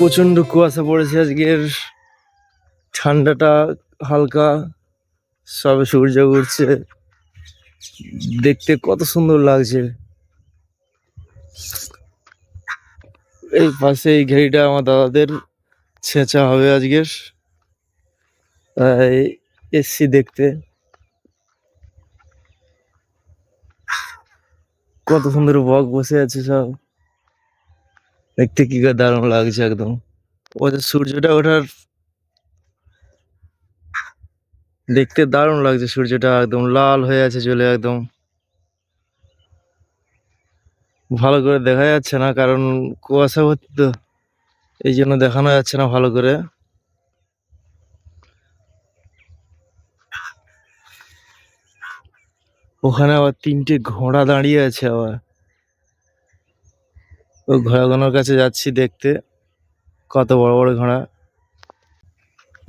প্রচন্ড কুয়াশা পড়েছে আজকের। ঠান্ডাটা হালকা, সবে সূর্য উঠছে, দেখতে কত সুন্দর লাগছে। এই পাশে এই ঘেরিটা আমার দাদাদের ছেঁচা হবে আজকের, তাই এসছি দেখতে। কত সুন্দর বক বসে আছে সব, দেখতে কি দারুণ লাগছে একদম। ওই যে সূর্যটা ওঠার দেখতে দারুণ লাগছে, সূর্যটা একদম লাল হয়ে আছে চলে, একদম ভালো করে দেখা যাচ্ছে না কারণ কুয়াশা ভর্তি তো, এই জন্য দেখানো যাচ্ছে না ভালো করে। ওখানে আবার তিনটে ঘোড়া দাঁড়িয়ে আছে, আবার ওই ঘোড়াগুলোর কাছে যাচ্ছি দেখতে, কত বড় বড় ঘোড়া।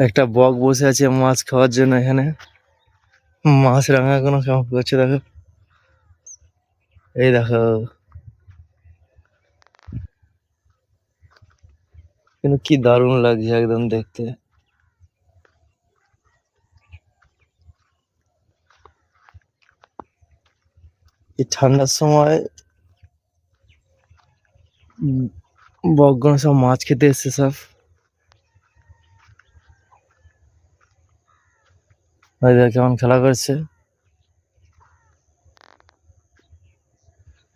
একটা বক বসে আছে মাছ খাওয়ার জন্য এখানে, মাছ রাঙা কোনো কেমন করছে দেখো, এই দেখো। কিন্তু কি দারুণ লাগছে একদম দেখতে। এই ঠান্ডার সময় বকগুলো সব মাছ খেতে এসছে সব। ওই দেখ কেমন খেলা করছে।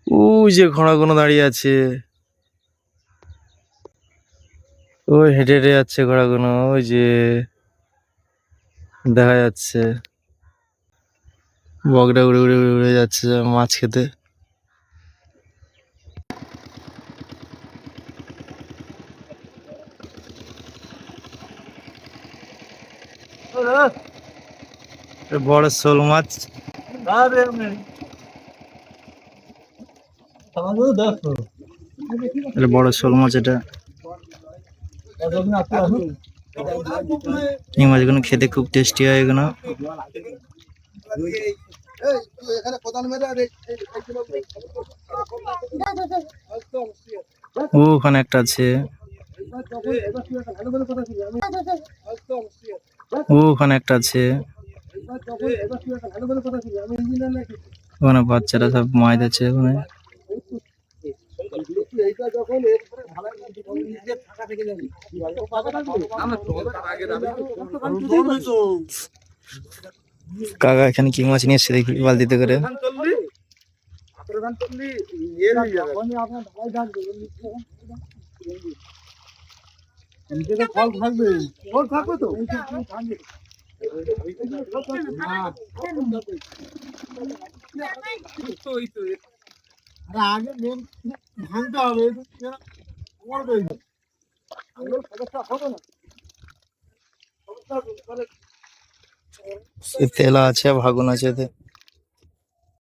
ওই যে ঘোড়াগুলো দাঁড়িয়ে আছে, ওই হেঁটে হেঁটে যাচ্ছে ঘোড়াগুলো, ওই যে দেখা যাচ্ছে বকটা উড়ে উড়ে উড়ে উড়ে যাচ্ছে মাছ খেতে। বড় শোল মাছ, বড় শোল মাছ এটা। এই মাছগুলো খেতে খুব টেস্টি হয় এগুলো। ওখানে একটা আছে, ওখানে একটা আছে, ওখানে বাচ্চারা সব মাছ আছে ওখানে। কাকা এখানে কি মাছ নিয়ে এসছে দেখি বালতিতে করে। তেলা আছে, ভাগুন আছে এতে।